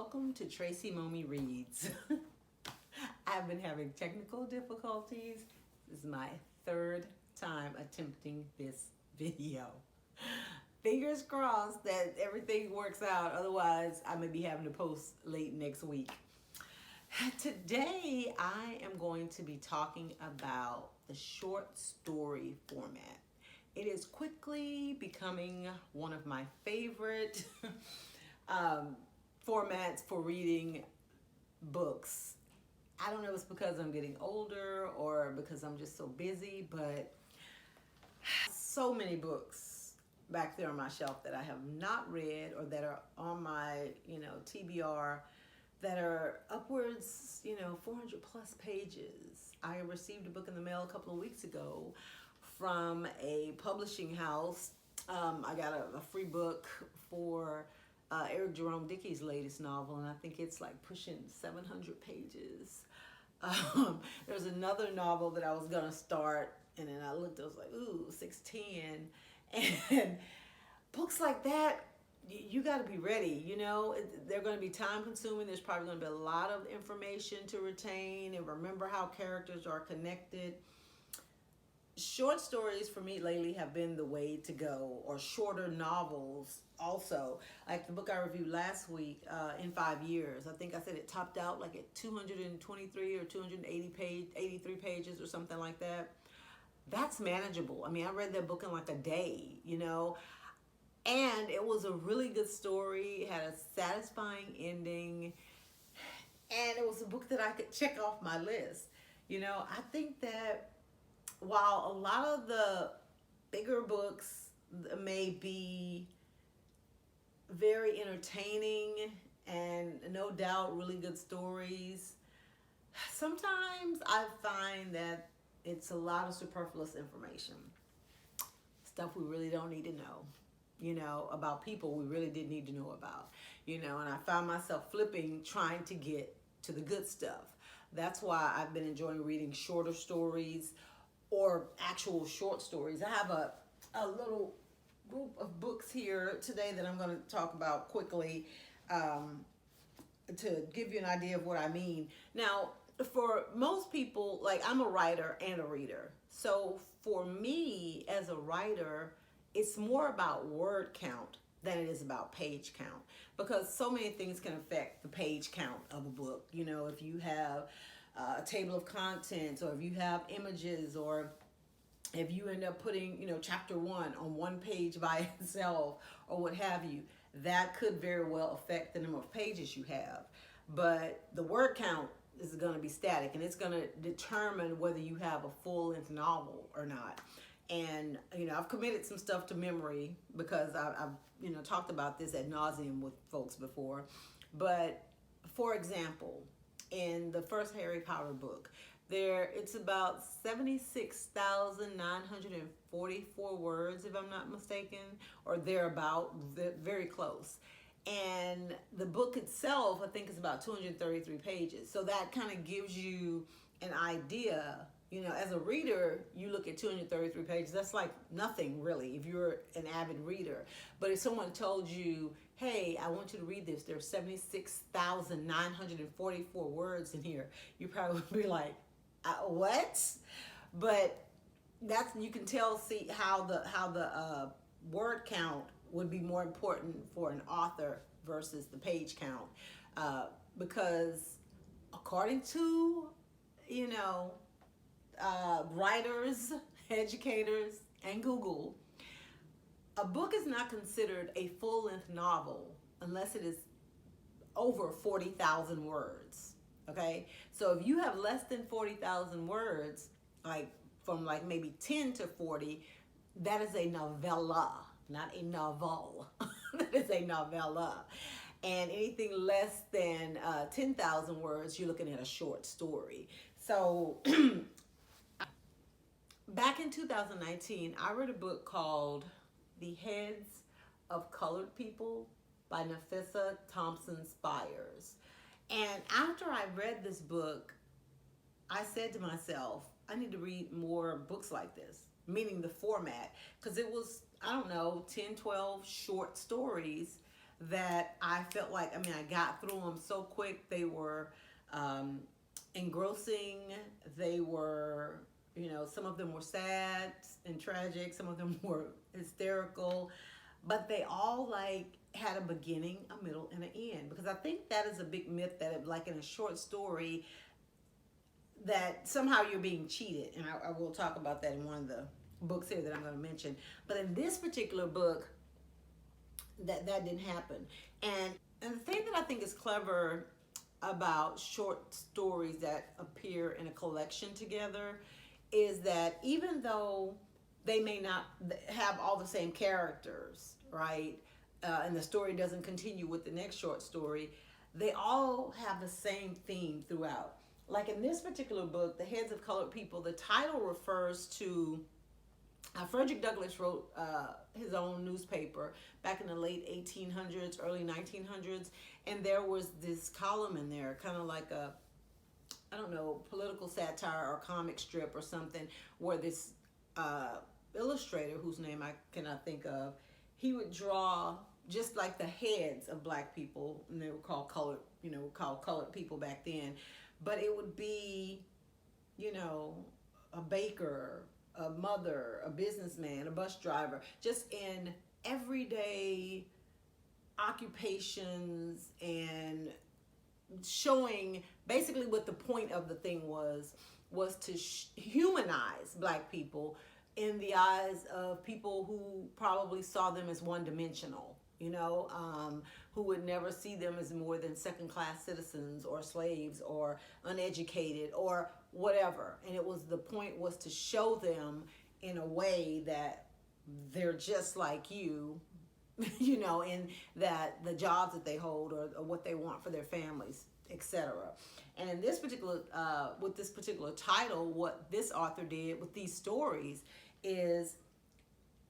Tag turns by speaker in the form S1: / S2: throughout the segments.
S1: welcome to Tracy Momi Reads. I've been having technical difficulties. This is my third time attempting this video. Fingers crossed that everything works out, otherwise I may be having to post late next week. Today I am going to be talking about the short story format. It is quickly becoming one of my favorite formats for reading books. I don't know if it's because I'm getting older or because I'm just so busy, but so many books back there on my shelf that I have not read or that are on my, TBR that are upwards, 400 plus pages. I received a book in the mail a couple of weeks ago from a publishing house. I got a free book for Eric Jerome Dickey's latest novel, and I think it's like pushing 700 pages. There's another novel that I was gonna start, and then I looked, I was like, ooh, 610. And books like that, you got to be ready. They're going to be time consuming. There's probably going to be a lot of information to retain and remember how characters are connected. Short stories for me lately have been the way to go, or shorter novels also. Like the book I reviewed last week, In 5 Years. I think I said it topped out like at 223 or 83 pages or something like that. That's manageable. I mean, I read that book in like a day, and it was a really good story. It had a satisfying ending, and it was a book that I could check off my list. I think that while a lot of the bigger books may be very entertaining and no doubt really good stories, sometimes I find that it's a lot of superfluous information. Stuff we really don't need to know, about people we really didn't need to know about, and I found myself flipping, trying to get to the good stuff. That's why I've been enjoying reading shorter stories or actual short stories. I have a little group of books here today that I'm going to talk about quickly to give you an idea of what I mean. Now, for most people, like, I'm a writer and a reader. So for me as a writer, it's more about word count than it is about page count, because so many things can affect the page count of a book. If you have a table of contents, or if you have images, or if you end up putting, chapter 1 on one page by itself, or what have you, that could very well affect the number of pages you have. But the word count is going to be static, and it's going to determine whether you have a full-length novel or not. And, I've committed some stuff to memory because I've talked about this ad nauseum with folks before. But, for example, in the first Harry Potter book, it's about 76,944 words, if I'm not mistaken, or thereabout, very close. And the book itself, I think, is about 233 pages. So that kind of gives you an idea. As a reader, you look at 233 pages, that's like nothing really if you're an avid reader. But if someone told you, hey, I want you to read this, there's 76,944 words in here, you probably would be like, what? But you can see how the word count would be more important for an author versus the page count, because according to writers, educators, and Google, a book is not considered a full-length novel unless it is over 40,000 words. Okay, so if you have less than 40,000 words, like from like maybe 10 to 40, that is a novella, not a novel. That is a novella. And anything less than 10,000 words, you're looking at a short story. So back in 2019, I read a book called The Heads of Colored People by Nafissa Thompson Spires. And after I read this book, I said to myself, I need to read more books like this, meaning the format, because it was, I don't know, 10, 12 short stories that I felt like, I got through them so quick. They were engrossing. They were, some of them were sad and tragic. Some of them were hysterical, but they all like had a beginning, a middle, and an end. Because I think that is a big myth that, like in a short story, that somehow you're being cheated. And I will talk about that in one of the books here that I'm going to mention. But in this particular book, that didn't happen. And the thing that I think is clever about short stories that appear in a collection together is that even though they may not have all the same characters, right? And the story doesn't continue with the next short story, they all have the same theme throughout. Like in this particular book, The Heads of Colored People, the title refers to Frederick Douglass wrote his own newspaper back in the late 1800s, early 1900s, and there was this column in there, kind of like a, I don't know, political satire or comic strip or something, where this illustrator, whose name I cannot think of, he would draw just like the heads of black people, and they were called colored people back then, but it would be, a baker, a mother, a businessman, a bus driver, just in everyday occupations, and showing basically what the point of the thing was to humanize black people in the eyes of people who probably saw them as one-dimensional, who would never see them as more than second-class citizens or slaves or uneducated or whatever. And the point was to show them in a way that they're just like you, in that the jobs that they hold or what they want for their families, etc. And in this particular, with this particular title, what this author did with these stories is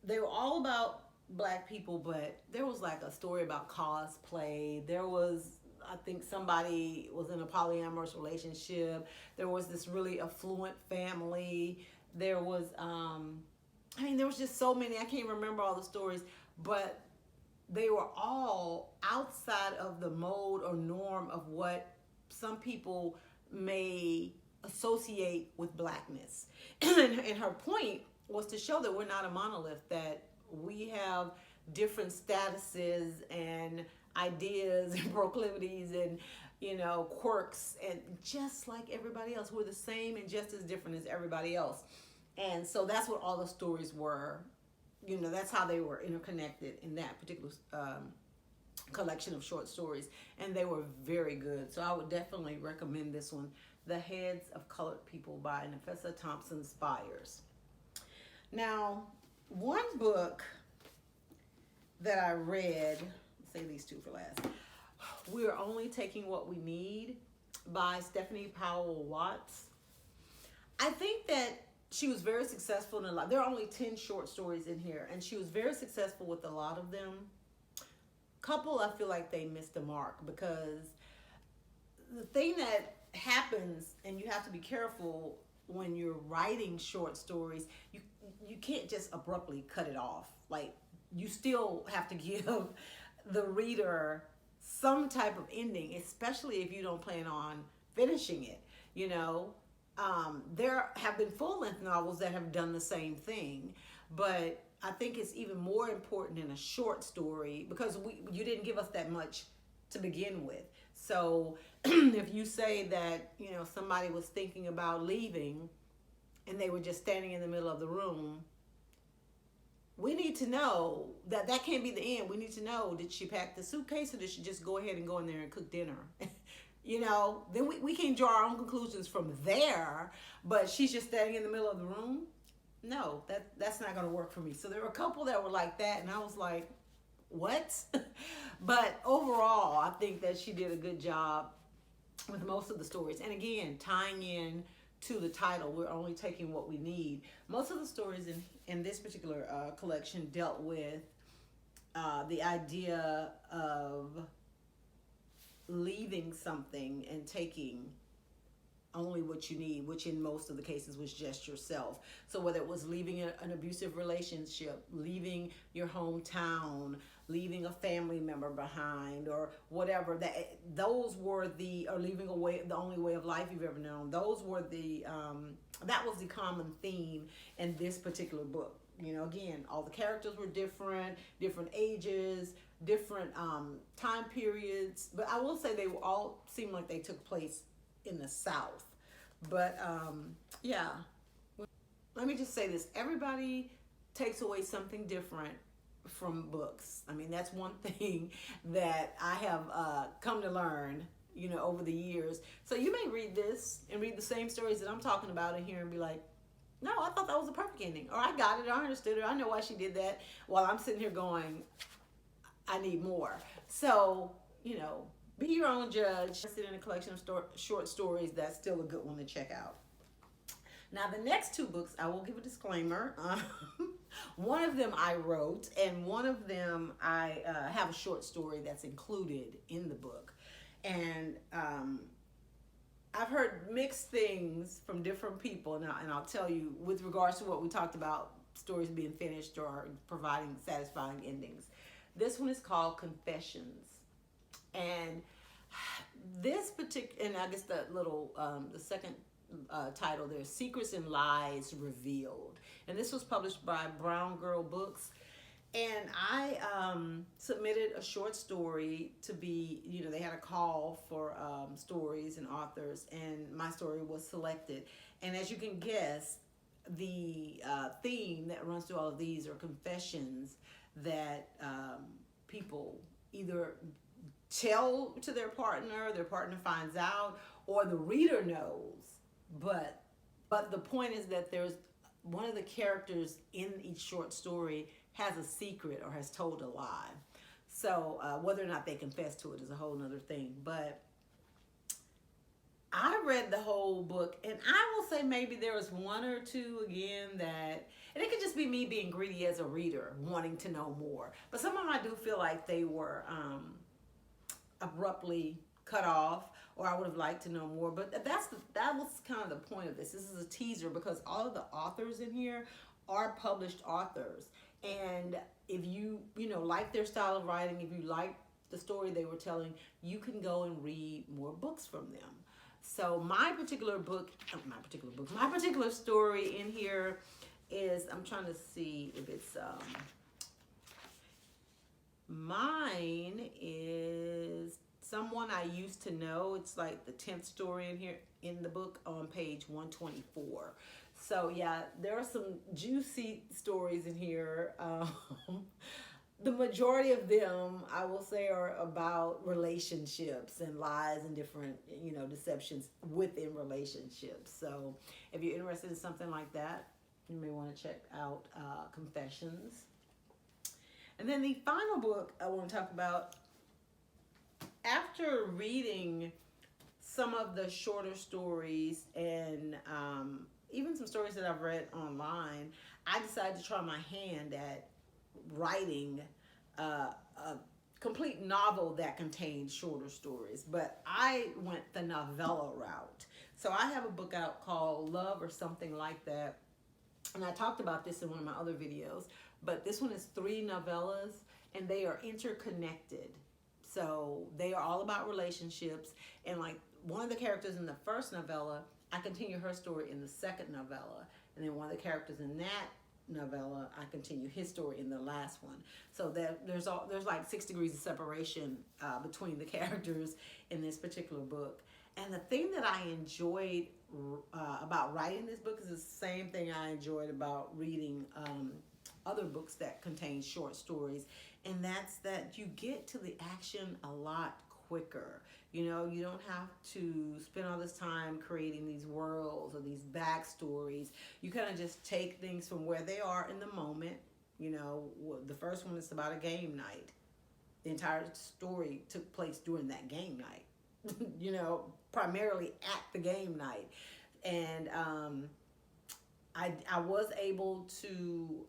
S1: they were all about black people, but there was like a story about cosplay. There was, I think somebody was in a polyamorous relationship. There was this really affluent family. There was, there was just so many. I can't remember all the stories, but they were all outside of the mode or norm of what some people may associate with blackness. And her point was to show that we're not a monolith, that we have different statuses and ideas and proclivities and quirks, and just like everybody else, we're the same and just as different as everybody else. And so that's what all the stories were. That's how they were interconnected in that particular collection of short stories, and they were very good. So I would definitely recommend this one, The Heads of Colored People by Nafessa Thompson Spires. Now, one book that I read, I'll say these two for last, We're Only Taking What We Need by Stephanie Powell Watts. I think that she was very successful in a lot. There are only 10 short stories in here, and she was very successful with a lot of them. Couple, I feel like they missed the mark, because the thing that happens, and you have to be careful when you're writing short stories, you can't just abruptly cut it off. Like, you still have to give the reader some type of ending, especially if you don't plan on finishing it. There have been full-length novels that have done the same thing, but I think it's even more important in a short story, because you didn't give us that much to begin with. So if you say that, somebody was thinking about leaving and they were just standing in the middle of the room, we need to know that can't be the end. We need to know, did she pack the suitcase, or did she just go ahead and go in there and cook dinner? Then we can draw our own conclusions from there, but she's just standing in the middle of the room. No, that's not going to work for me. So there were a couple that were like that, and I was like, what? But overall, I think that she did a good job with most of the stories. And again, tying in to the title, We're Only Taking What We Need. Most of the stories in this particular collection dealt with the idea of leaving something and taking only what you need, which in most of the cases was just yourself. So whether it was leaving an abusive relationship, leaving your hometown, leaving a family member behind, or whatever, those were or leaving away the only way of life you've ever known. Those were that was the common theme in this particular book. You know, again, all the characters were different ages, different time periods, but I will say they all seemed like they took place in the South. But yeah, let me just say this: everybody takes away something different from books. I mean, that's one thing that I have come to learn, you know, over the years. So you may read this and read the same stories that I'm talking about in here and be like, no, I thought that was a perfect ending, or I got it, I understood it, I know why she did that, while I'm sitting here going, I need more. So, you know, be your own judge. Sit in a collection of short stories. That's still a good one to check out. Now, the next two books, I will give a disclaimer. One of them I wrote, and one of them I have a short story that's included in the book. And I've heard mixed things from different people, and I'll tell you, with regards to what we talked about, stories being finished or providing satisfying endings. This one is called Confessions. And this particular, and I guess the little, the second title there, Secrets and Lies Revealed. And this was published by Brown Girl Books. And I submitted a short story to be, you know, they had a call for stories and authors, and my story was selected. And as you can guess, the theme that runs through all of these are confessions that people either tell to their partner finds out, or the reader knows. But the point is that there's one of the characters in each short story has a secret or has told a lie. So whether or not they confess to it is a whole nother thing. But I read the whole book, and I will say maybe there was one or two again that, and it could just be me being greedy as a reader, wanting to know more. But some of them I do feel like they were abruptly cut off, or I would have liked to know more. But that was kind of the point of this. This is a teaser because all of the authors in here are published authors. And if you like their style of writing, if you like the story they were telling, you can go and read more books from them. So my particular story in here is, I'm trying to see if it's, mine is Someone I Used to Know. It's like the 10th story in here in the book on page 124. So yeah, there are some juicy stories in here. The majority of them, I will say, are about relationships and lies and different, deceptions within relationships. So if you're interested in something like that, you may want to check out Confessions. And then the final book I want to talk about, after reading some of the shorter stories and even some stories that I've read online, I decided to try my hand at writing a complete novel that contained shorter stories. But I went the novella route. So I have a book out called Love or Something Like That. And I talked about this in one of my other videos. But this one is 3 novellas, and they are interconnected. So they are all about relationships. And like one of the characters in the first novella, I continue her story in the second novella. And then one of the characters in that novella, I continue his story in the last one. So that there's like 6 degrees of separation between the characters in this particular book. And the thing that I enjoyed about writing this book is the same thing I enjoyed about reading other books that contain short stories, and that's that you get to the action a lot quicker. You don't have to spend all this time creating these worlds or these backstories. You kind of just take things from where they are in the moment. The first one is about a game night. The entire story took place during that game night, primarily at the game night. And I was able to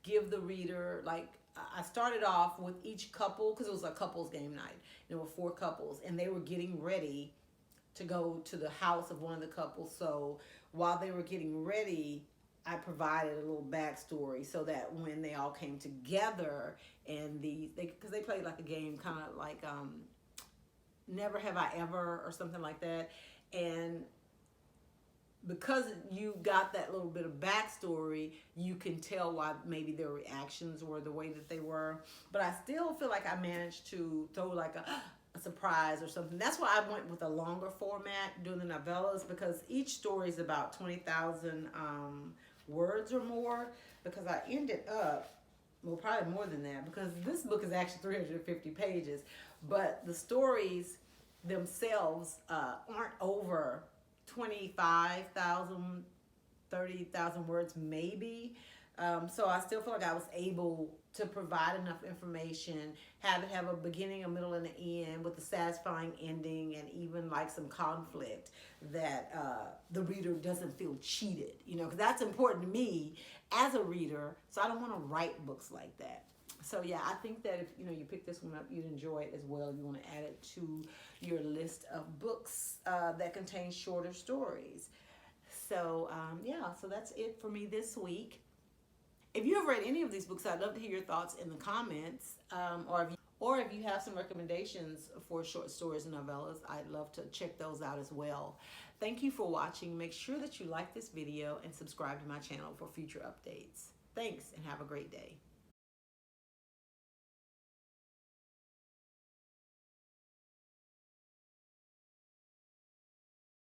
S1: give the reader, I started off with each couple, because it was a couples game night. There were 4 couples, and they were getting ready to go to the house of one of the couples. So while they were getting ready, I provided a little backstory so that when they all came together and because they played like a game, kind of like Never Have I Ever or something like that. And because you got that little bit of backstory, you can tell why maybe their reactions were the way that they were. But I still feel like I managed to throw like a surprise or something. That's why I went with a longer format doing the novellas, because each story is about 20,000 words or more, because I ended up, well, probably more than that, because this book is actually 350 pages, but the stories themselves aren't over 25,000, 30,000 words maybe. So I still feel like I was able to provide enough information, have it have a beginning, a middle, and an end with a satisfying ending, and even like some conflict that the reader doesn't feel cheated, you know, because that's important to me as a reader. So I don't want to write books like that. So yeah, I think that if you pick this one up, you'd enjoy it as well. You want to add it to your list of books that contain shorter stories. So yeah, so that's it for me this week. If you have read any of these books, I'd love to hear your thoughts in the comments. Or if you have some recommendations for short stories and novellas, I'd love to check those out as well. Thank you for watching. Make sure that you like this video and subscribe to my channel for future updates. Thanks, and have a great day.